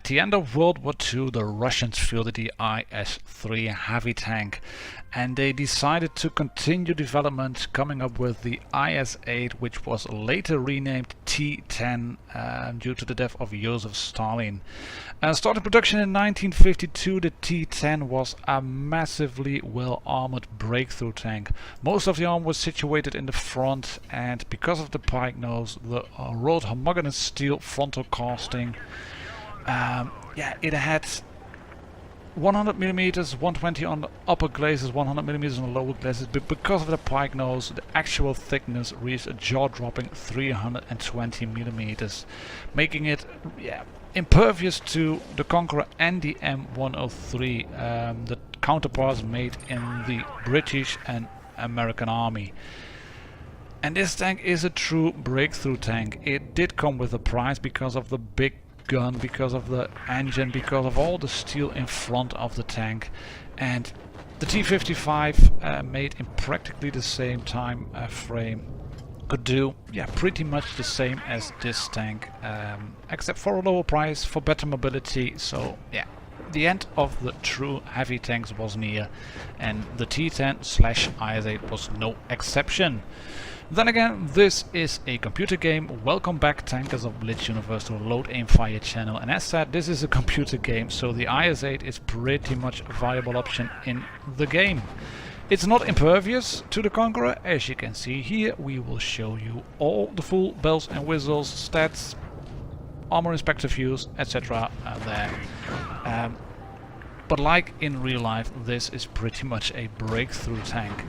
the end of World War II, the Russians fielded the IS-3 heavy tank, and they decided to continue development, coming up with the IS-8, which was later renamed T-10 due to the death of Joseph Stalin. Starting production in 1952, the T-10 was a massively well-armored breakthrough tank. Most of the armor was situated in the front, and because of the pike nose, the rolled homogeneous steel frontal casting, it had 100mm, 120 on the upper glazes, 100mm on the lower glazes, but because of the pike nose, the actual thickness reached a jaw-dropping 320mm, making it impervious to the Conqueror and the M103, the counterparts made in the British and American Army. And this tank is a true breakthrough tank. It did come with a price because of the big gun, because of the engine, because of all the steel in front of the tank. And the T-55 made in practically the same time frame could do pretty much the same as this tank, except for a lower price, for better mobility. So the end of the true heavy tanks was near, and the T-10/IS-8 was no exception. Then again, this is a computer game. Welcome back, tankers of Blitz Universe, to the Load Aim Fire channel. And as said, this is a computer game, so the IS-8 is pretty much a viable option in the game. It's not impervious to the Conqueror. As you can see here, we will show you all the full bells and whistles, stats, armor inspector views, etc. there. But like in real life, this is pretty much a breakthrough tank.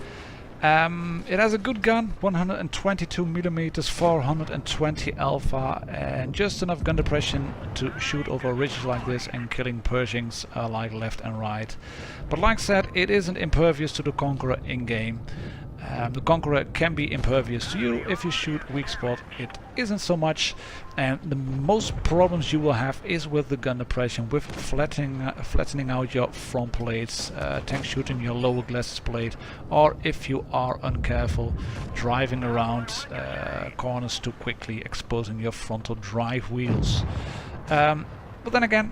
It has a good gun, 122mm, 420 alpha, and just enough gun depression to shoot over ridges like this and killing Pershings like left and right. But like I said, it isn't impervious to the Conqueror in-game. The Conqueror can be impervious to you if you shoot weak spot. It isn't so much, and the most problems you will have is with the gun depression, with flattening out your front plates, tank shooting your lower glasses plate, or if you are uncareful, driving around corners too quickly, exposing your frontal drive wheels. But then again,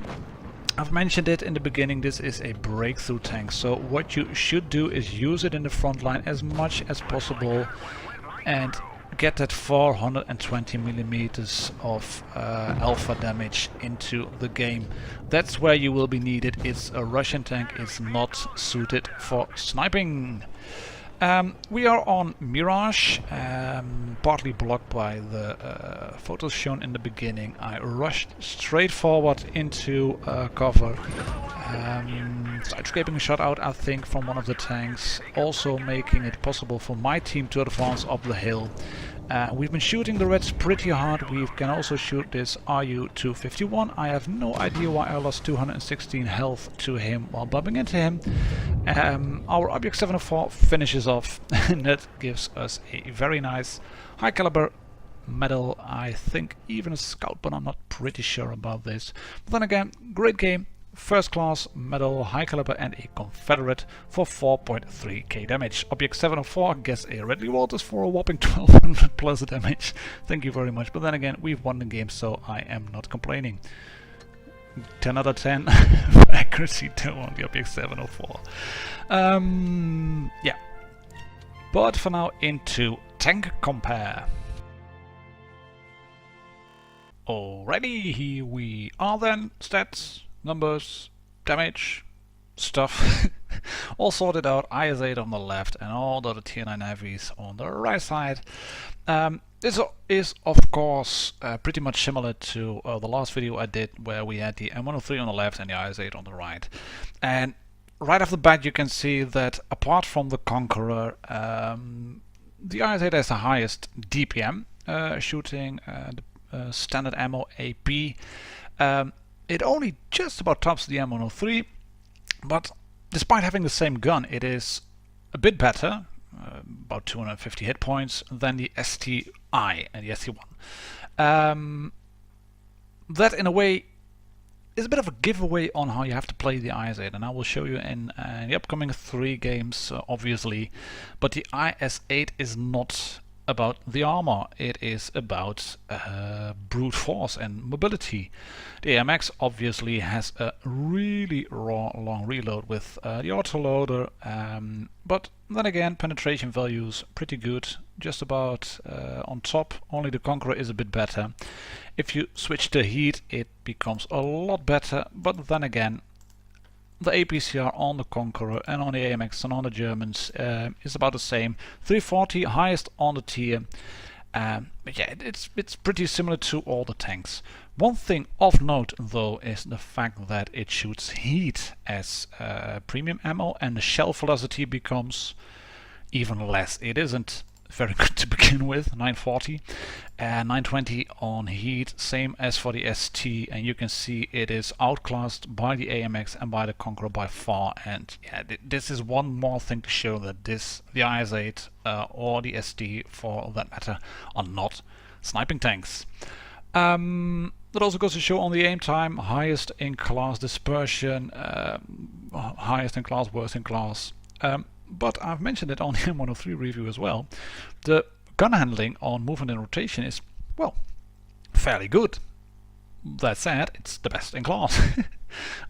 I've mentioned it in the beginning, this is a breakthrough tank, so what you should do is use it in the front line as much as possible and get that 420mm of alpha damage into the game. That's where you will be needed. It's a Russian tank, it's not suited for sniping. We are on Mirage, partly blocked by the photos shown in the beginning. I rushed straight forward into cover, side-scraping a shot out, I think, from one of the tanks, also making it possible for my team to advance up the hill. We've been shooting the Reds pretty hard. We can also shoot this RU-251. I have no idea why I lost 216 health to him while bumping into him. Our Object 704 finishes off, and that gives us a very nice high caliber medal. I think even a scout, but I'm not pretty sure about this. But then again, great game. First class medal, high caliber, and a Confederate for 4.3k damage. Object 704 gets a Red Walters for a whopping 1200 plus damage. Thank you very much. But then again, we've won the game, so I am not complaining. 10 out of 10 accuracy too on the Object 704. But for now, into Tank Compare. Alrighty, here we are then. Stats, numbers, damage, stuff, all sorted out. IS-8 on the left and all the other Tier 9 heavies on the right side. This is of course pretty much similar to the last video I did, where we had the M103 on the left and the IS-8 on the right. And right off the bat you can see that apart from the Conqueror, the IS-8 has the highest DPM shooting, the standard ammo AP. It only just about tops the M103, but despite having the same gun, it is a bit better, about 250 hit points, than the STI and the ST1. That in a way is a bit of a giveaway on how you have to play the IS-8, and I will show you in the upcoming 3 games, obviously. But the IS-8 is not about the armor. It is about brute force and mobility. The AMX obviously has a really long reload with the autoloader, but then again, penetration values pretty good, just about on top. Only the Conqueror is a bit better. If you switch to heat, it becomes a lot better, but then again, the APCR on the Conqueror and on the AMX and on the Germans is about the same. 340 highest on the tier. But yeah, it's pretty similar to all the tanks. One thing of note though is the fact that it shoots heat as premium ammo, and the shell velocity becomes even less. It isn't very good to begin with, 940 and 920 on heat, same as for the ST, and you can see it is outclassed by the AMX and by the Conqueror by far. And yeah, this is one more thing to show that the IS-8 or the ST for that matter are not sniping tanks. That also goes to show on the aim time, highest in class, dispersion, highest in class, worst in class. But I've mentioned it on the M103 review as well. The gun handling on movement and rotation is, well, fairly good. That said, it's the best in class.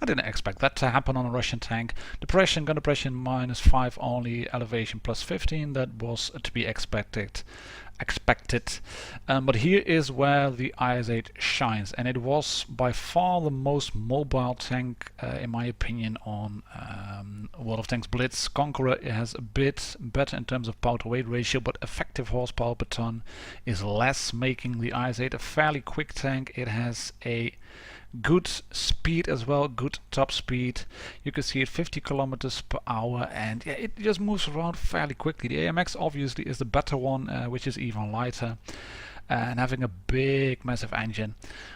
I didn't expect that to happen on a Russian tank. Depression, gun depression -5 only, elevation +15. That was to be expected. But here is where the IS-8 shines, and it was by far the most mobile tank in my opinion on WoT Blitz. Conqueror has a bit better in terms of power to weight ratio, but effective horsepower per ton is less, making the IS-8 a fairly quick tank. It has a good speed as well, good top speed. You can see it 50 kilometers per hour, and yeah, it just moves around fairly quickly. The AMX obviously is the better one, which is even lighter and having a big massive engine,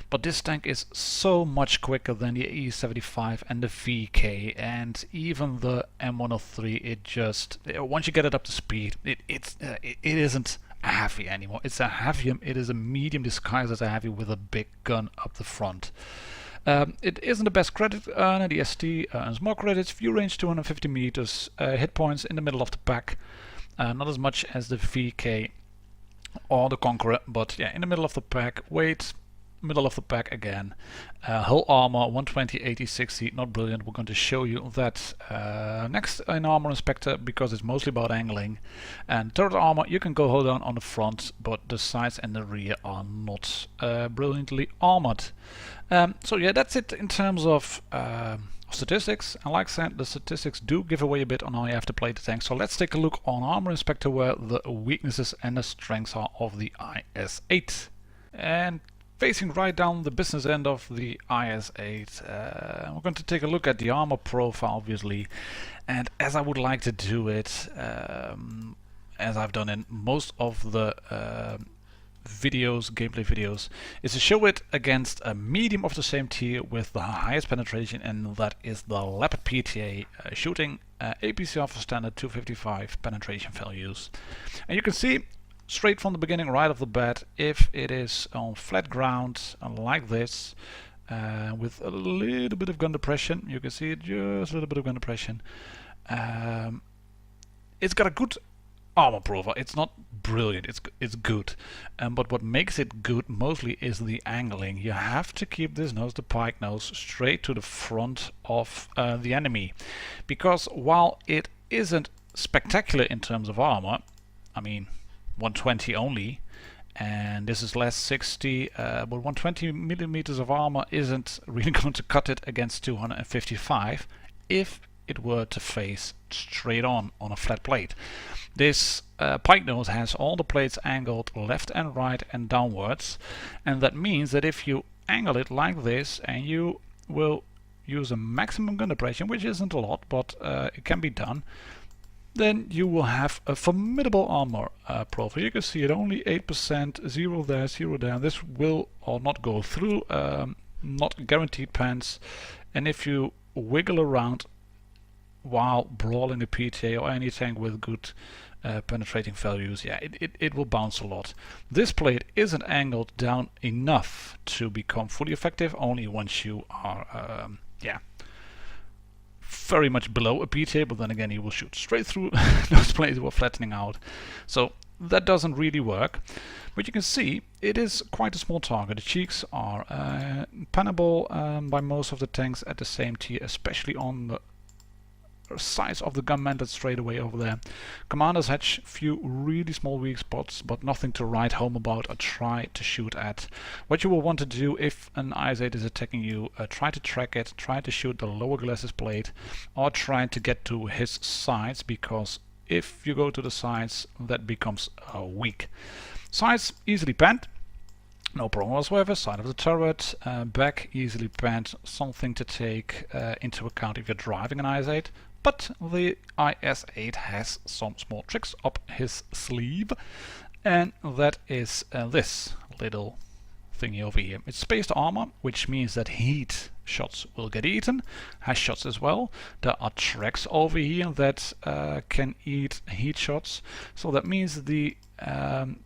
but this tank is so much quicker than the E75 and the VK and even the M103. It just, once you get it up to speed, it isn't a heavy anymore. It's a heavium. It is a medium disguised as a heavy with a big gun up the front. It isn't the best credit earner. The ST earns more credits. View range 250 meters. Hit points in the middle of the pack. Not as much as the VK or the Conqueror, but yeah, in the middle of the pack. Weight, middle of the pack again. Hull armor 120, 80, 60. Not brilliant. We're going to show you that next in Armor Inspector, because it's mostly about angling. And turret armor, you can go hold on the front, but the sides and the rear are not brilliantly armored. So yeah, that's it in terms of statistics. And like I said, the statistics do give away a bit on how you have to play the tank. So let's take a look on Armor Inspector where the weaknesses and the strengths are of the IS-8. And facing right down the business end of the IS-8, we're going to take a look at the armor profile, obviously. And as I would like to do it, as I've done in most of the gameplay videos, is to show it against a medium of the same tier with the highest penetration, and that is the Leopard PTA, shooting APCR for standard 255 penetration values. And you can see straight from the beginning, right off the bat, if it is on flat ground like this, with a little bit of gun depression, you can see it, just a little bit of gun depression. It's got a good armor profile. It's not brilliant, it's good. But what makes it good mostly is the angling. You have to keep this nose, the pike nose, straight to the front of the enemy, because while it isn't spectacular in terms of armor, I mean 120 only, and this is less 60, but 120 millimeters of armor isn't really going to cut it against 255 if it were to face straight on a flat plate. This pike nose has all the plates angled left and right and downwards, and that means that if you angle it like this and you will use a maximum gun depression, which isn't a lot, but it can be done, then you will have a formidable armor profile. You can see it only 8%, 0 there, 0 there. This will or not go through, not guaranteed pants, and if you wiggle around while brawling a PTA or any tank with good penetrating values, yeah, it will bounce a lot. This plate isn't angled down enough to become fully effective, only once you are yeah, very much below a PTA, but then again you will shoot straight through those plates who are flattening out. So that doesn't really work. But you can see it is quite a small target. The cheeks are pennable by most of the tanks at the same tier, especially on the size of the gun mounted straight away over there. Commanders hatch few really small weak spots, but nothing to write home about or try to shoot at. What you will want to do if an IS-8 is attacking you, try to track it, try to shoot the lower glasses plate, or try to get to his sides, because if you go to the sides, that becomes weak. Sides easily panned, no problem whatsoever. Side of the turret, back easily panned, something to take into account if you're driving an IS-8. But the IS-8 has some small tricks up his sleeve, and that is this little thingy over here. It's spaced armor, which means that heat shots will get eaten, has shots as well. There are tracks over here that can eat heat shots, so that means the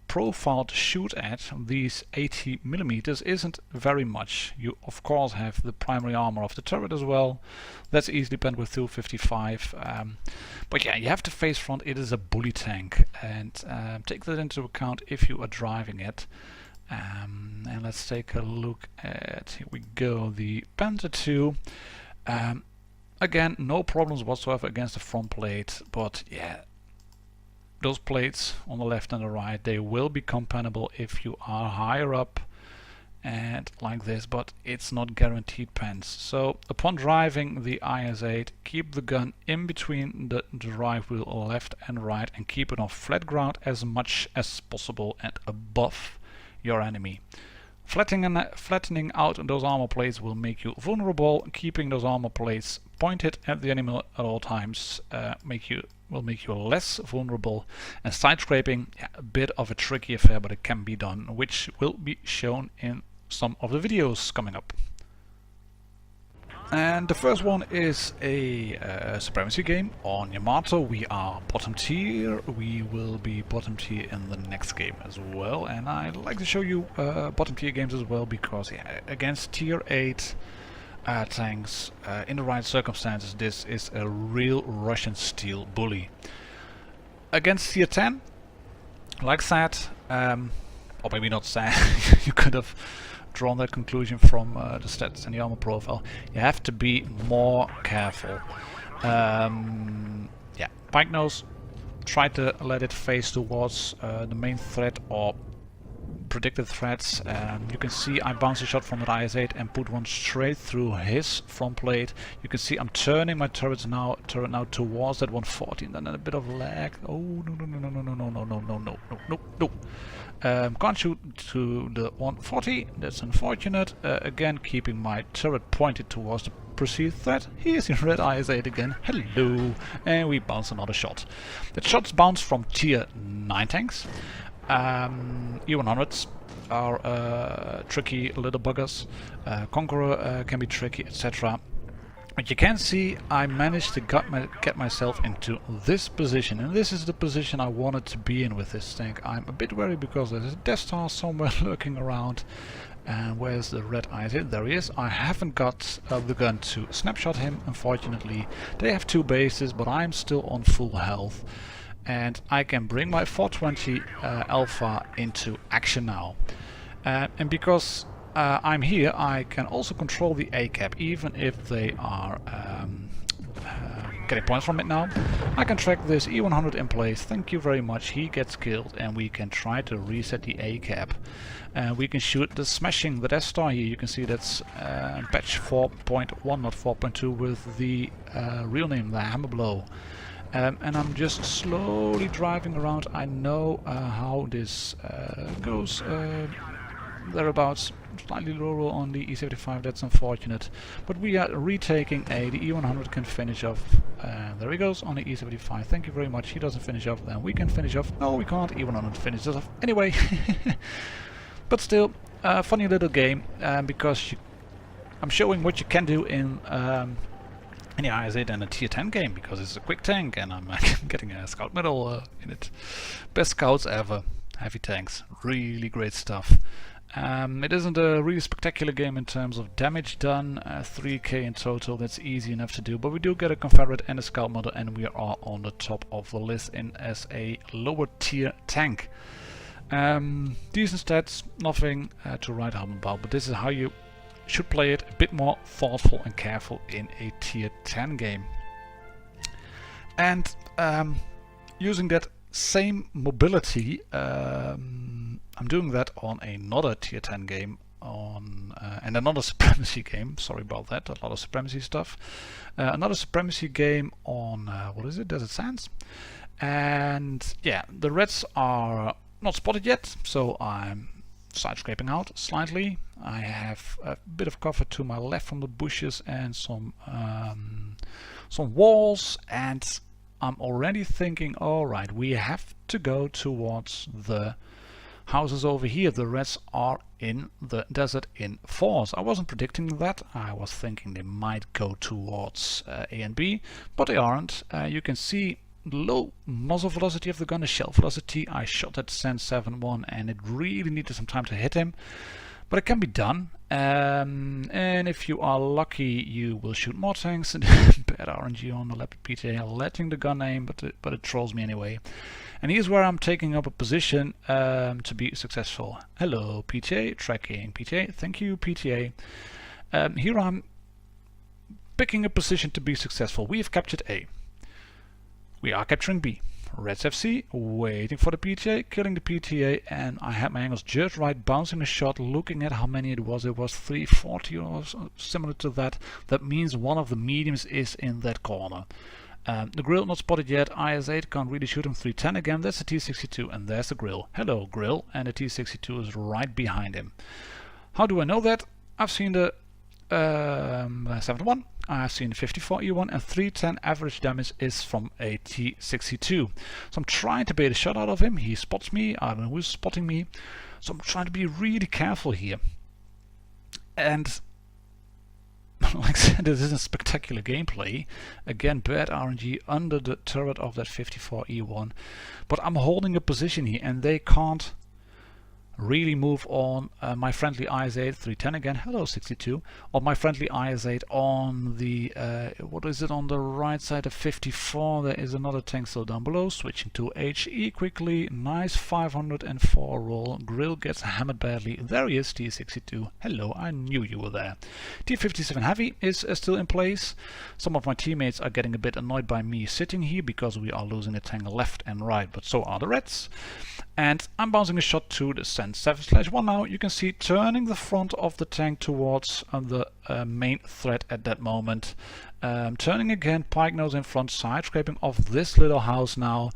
profile to shoot at, these 80 millimeters, isn't very much. You of course have the primary armor of the turret as well. That's easily penned with 255. But yeah, you have to face front. It is a bully tank, and take that into account if you are driving it. And let's take a look at, here we go, the Panther 2. Again, no problems whatsoever against the front plate, but yeah, those plates on the left and the right, they will become pennable if you are higher up and like this, but it's not guaranteed pens. So upon driving the IS-8, keep the gun in between the drive wheel left and right, and keep it on flat ground as much as possible and above your enemy. Flattening out those armor plates will make you vulnerable. Keeping those armor plates pointed at the enemy at all times will make you less vulnerable. And side scraping, yeah, a bit of a tricky affair, but it can be done, which will be shown in some of the videos coming up. And the first one is a supremacy game on Yamato. We are bottom tier. We will be bottom tier in the next game as well. And I like to show you bottom tier games as well, because yeah, against tier 8 tanks, in the right circumstances, this is a real Russian steel bully. Against tier 10, like sad, or maybe not sad, you could have drawn that conclusion from the stats and the armor profile. You have to be more careful. Yeah, pike nose, try to let it face towards the main threat or predicted threats. You can see I bounced a shot from the IS-8 and put one straight through his front plate. You can see I'm turning my turret now towards that 140, and then a bit of lag. Oh no. Can't shoot to the 140, that's unfortunate. Again, keeping my turret pointed towards the perceived threat. Here's the red IS-8 again. Hello! And we bounce another shot. The shots bounce from tier 9 tanks. E100s are tricky little buggers. Conqueror can be tricky, etc. But you can see I managed to get myself into this position, and this is the position I wanted to be in with this tank. I'm a bit worried because there's a Death Star somewhere lurking around. And where's the red IS-8? There he is. I haven't got the gun to snapshot him, unfortunately. They have 2 bases, but I'm still on full health. And I can bring my 420 Alpha into action now. And because I'm here, I can also control the A-cap, even if they are getting points from it now. I can track this E100 in place, thank you very much, he gets killed, and we can try to reset the A-cap. We can shoot the smashing, the Death Star here. You can see that's patch 4.1, not 4.2, with the real name, the Hammer Blow. And I'm just slowly driving around. I know how this goes. Thereabouts, slightly lower on the E75, that's unfortunate. But we are retaking A. The E100 can finish off. There he goes on the E75. Thank you very much. He doesn't finish off, then we can finish off. No, we can't. E100 finishes off anyway. But still, funny little game, because I'm showing what you can do in the IS-8 and a tier 10 game, because it's a quick tank and I'm getting a scout medal in it. Best scouts ever. Heavy tanks, really great stuff. It isn't a really spectacular game in terms of damage done, 3k in total, that's easy enough to do, but we do get a Confederate and a Scout model, and we are on the top of the list as a lower tier tank. Decent stats, nothing to write home about, but this is how you should play it, a bit more thoughtful and careful in a tier 10 game. And using that same mobility, I'm doing that on another tier 10 game and another supremacy game. Sorry about that, a lot of supremacy stuff. Another supremacy game on what is it? Desert Sands. And yeah, the reds are not spotted yet, so I'm side scraping out slightly. I have a bit of cover to my left from the bushes and some walls, and I'm already thinking, alright, we have to go towards the houses over here. The reds are in the desert in force. I wasn't predicting that. I was thinking they might go towards A and B, but they aren't. You can see low muzzle velocity of the gun, the shell velocity. I shot at Sand 7-1 and it really needed some time to hit him, but it can be done. And if you are lucky, you will shoot more tanks. Bad RNG on the Leopard PTA, letting the gun aim, but it trolls me anyway. And here's where I'm taking up a position to be successful. Hello PTA, tracking PTA, thank you PTA. Here I'm picking a position to be successful. We have captured A. We are capturing B. Reds FC, waiting for the PTA, killing the PTA, and I had my angles just right, bouncing the shot, looking at how many it was 340 or similar to that. That means one of the mediums is in that corner. The grill not spotted yet, IS-8 can't really shoot him, 310 again, that's the T62, and there's the grill. Hello grill, and the T62 is right behind him. How do I know that? I've seen the 7-1, I've seen the 54E1, and 310 average damage is from a T62. So I'm trying to bait a shot out of him, he spots me, I don't know who's spotting me, so I'm trying to be really careful here. And like I said, this isn't spectacular gameplay. Again, bad RNG under the turret of that 54E1. But I'm holding a position here and they can't really move on my friendly IS-8, 310 again, hello 62, on my friendly IS-8 on the, what is it on the right side of 54, there is another tank still down below, switching to HE quickly, nice 504 roll, grill gets hammered badly, there he is, T62, hello, I knew you were there. T57 Heavy is still in place, some of my teammates are getting a bit annoyed by me sitting here because we are losing a tank left and right, but so are the reds. And I'm bouncing a shot to the Sand 7/1 now. You can see turning the front of the tank towards the main threat at that moment. Turning again, pike nose in front, side scraping off this little house now.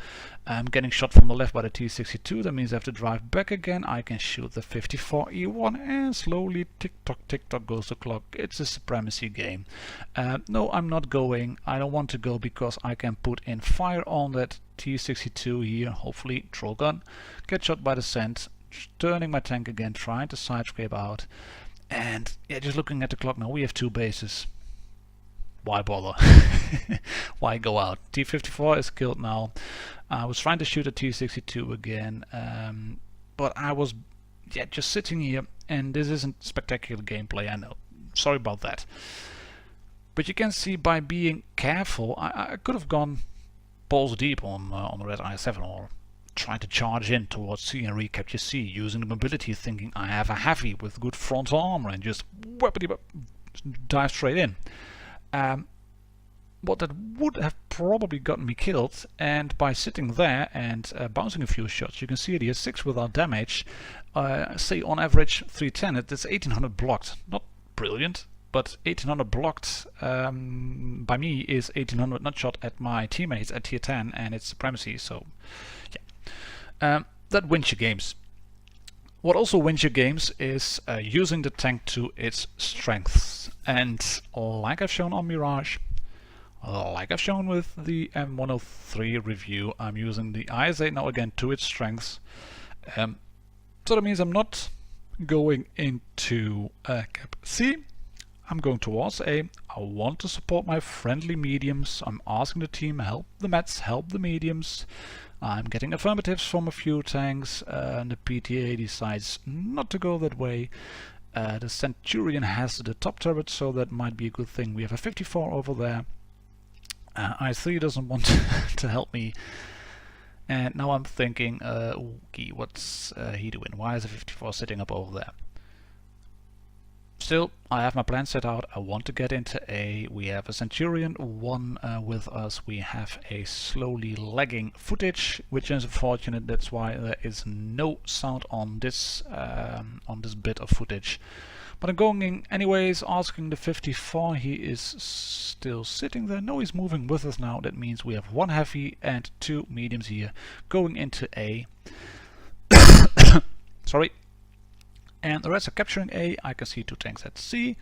Getting shot from the left by the T62, that means I have to drive back again. I can shoot the 54E1 and slowly tick tock goes the clock. It's a supremacy game. No, I'm not going. I don't want to go because I can put in fire on that T62 here, hopefully troll gun, get shot by the Sand, turning my tank again, trying to side scrape out. And yeah, just looking at the clock now, we have 2 bases. Why bother? Why go out? T54 is killed now. I was trying to shoot a T62 again, but I was just sitting here, and this isn't spectacular gameplay, I know. Sorry about that. But you can see by being careful, I could have gone balls deep on the red IS-7 or trying to charge in towards C and recapture C, using the mobility, thinking I have a heavy with good frontal armor and just dive straight in. What that would have probably gotten me killed, and by sitting there and bouncing a few shots, you can see it here, 6 without damage, say on average 310, it's 1800 blocked. Not brilliant, but 1800 blocked by me is 1800 not shot at my teammates at tier 10, and it's supremacy, so yeah. That wins your games. What also wins your games is using the tank to its strengths, and like I've shown on Mirage, like I've shown with the M103 review, I'm using the IS-8 now again to its strengths. So that means I'm not going into cap C, I'm going towards A. I want to support my friendly mediums. I'm asking the team, help the Mets, help the mediums. I'm getting affirmatives from a few tanks, and the PTA decides not to go that way. The Centurion has the top turret, so that might be a good thing. We have a 54 over there. IS-3 doesn't want to help me. And now I'm thinking, okay, what's he doing? Why is a 54 sitting up over there? Still, I have my plan set out. I want to get into A. We have a Centurion 1 with us. We have a slowly lagging footage, which is unfortunate. That's why there is no sound on this bit of footage. But I'm going in anyways, asking the 54. He is still sitting there. No, he's moving with us now. That means we have 1 heavy and 2 mediums here going into A. Sorry. And the rest are capturing A. I can see 2 tanks at C.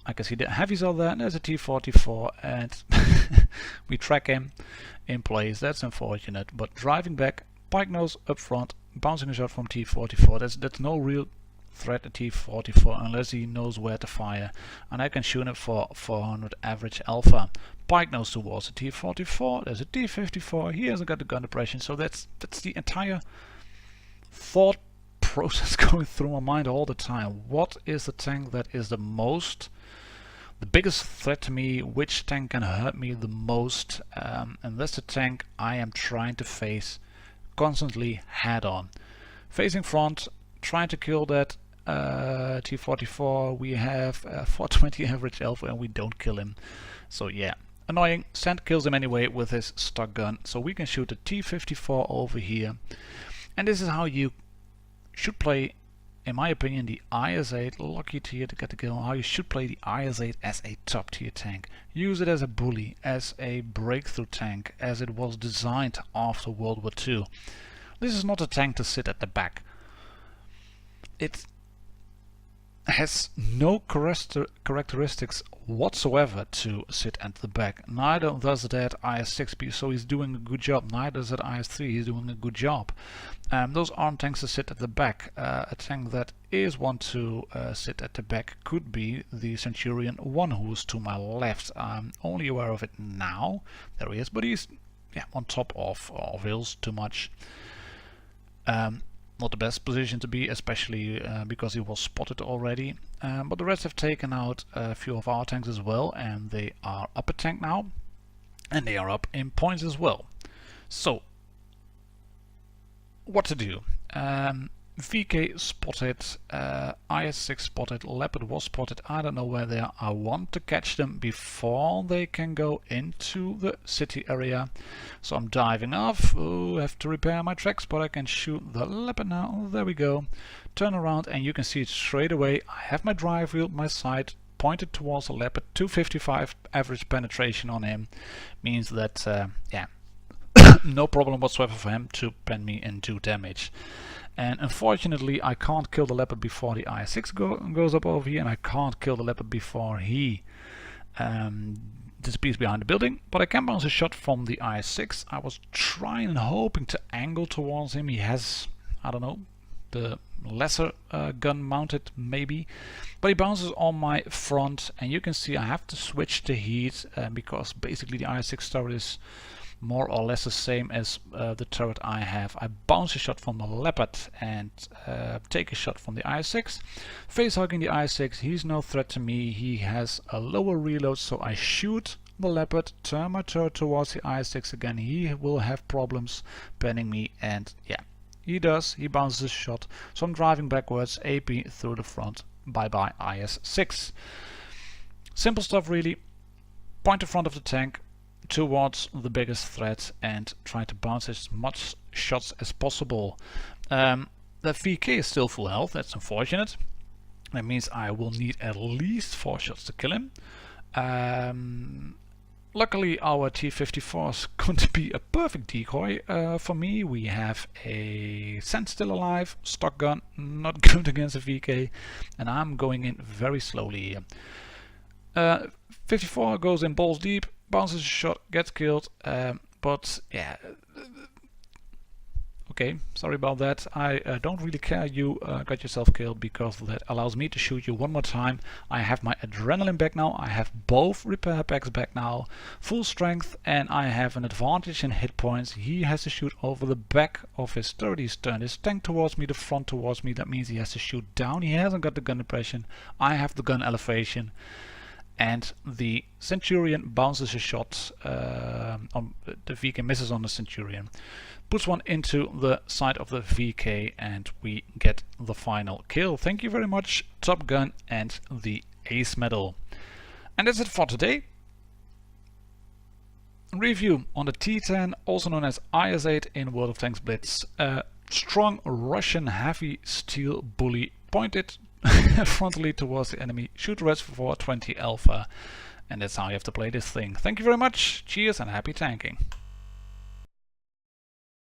I can see the heavies are there, and there's a T-44, and we track him in place. That's unfortunate, but driving back, pike nose up front, bouncing a shot from T-44. That's no real threat at T-44 unless he knows where to fire, and I can shoot him for 400 average alpha. Pike nose towards the T-44. There's a T-54. He hasn't got the gun depression, so that's the entire thought process going through my mind all the time. What is the tank that is the biggest threat to me? Which tank can hurt me the most? And that's the tank I am trying to face constantly head on. Facing front, trying to kill that T-44. We have 420 average alpha and we don't kill him. So yeah, annoying. Sand kills him anyway with his stock gun. So we can shoot the T-54 over here. And this is how you should play, in my opinion, the IS-8. Lucky tier to get the kill. How you should play the IS-8 as a top tier tank. Use it as a bully, as a breakthrough tank, as it was designed after World War II. This is not a tank to sit at the back. It has no characteristics whatsoever to sit at the back. Neither does that IS-6, so he's doing a good job. Neither does that IS-3, he's doing a good job. Those aren't tanks to sit at the back. A tank that is one to sit at the back could be the Centurion 1, who's to my left. I'm only aware of it now. There he is, but he's on top of hills too much. Not the best position to be, especially because he was spotted already. But the rest have taken out a few of our tanks as well, and they are up a tank now, and they are up in points as well. So, what to do? VK spotted, IS-6 spotted, Leopard was spotted. I don't know where they are. I want to catch them before they can go into the city area. So I'm diving off. Oh, I have to repair my tracks, but I can shoot the Leopard now. There we go. Turn around and you can see it straight away. I have my drive wheel, my sight pointed towards the Leopard. 255 average penetration on him. Means that, no problem whatsoever for him to pen me and do damage. And unfortunately I can't kill the Leopard before the IS-6 goes up over here, and I can't kill the Leopard before he disappears behind the building, but I can bounce a shot from the IS-6. I was trying and hoping to angle towards him. He has, I don't know, the lesser gun mounted maybe, but he bounces on my front, and you can see I have to switch the heat because basically the IS-6 turret is more or less the same as the turret I have. I bounce a shot from the Leopard and take a shot from the IS-6. Face hugging the IS-6, he's no threat to me. He has a lower reload, so I shoot the Leopard, turn my turret towards the IS-6 again. He will have problems penning me, and yeah, he does. He bounces a shot, so I'm driving backwards, AP through the front. Bye bye IS-6. Simple stuff really. Point in front of the tank towards the biggest threat and try to bounce as much shots as possible. The VK is still full health. That's unfortunate. That means I will need at least 4 shots to kill him. Luckily our T-54 is going to be a perfect decoy for me. We have a Sand still alive, stock gun, not good against a VK, and I'm going in very slowly here. 54 goes in balls deep, bounces a shot, gets killed, but yeah, Okay, sorry about that. I don't really care you got yourself killed, because that allows me to shoot you one more time. I have my adrenaline back now, I have both repair packs back now, full strength, and I have an advantage in hit points. He has to shoot over the back of his turret. He's turned his tank towards me, the front towards me. That means he has to shoot down. He hasn't got the gun depression. I have the gun elevation. And the Centurion bounces his shot, on the VK misses on the Centurion, puts one into the side of the VK, and we get the final kill. Thank you very much, Top Gun and the Ace Medal. And that's it for today. Review on the T10, also known as IS-8 in World of Tanks Blitz. Strong Russian heavy steel bully pointed frontally towards the enemy. Shoot Reservoir 20 Alpha. And that's how you have to play this thing. Thank you very much. Cheers and happy tanking.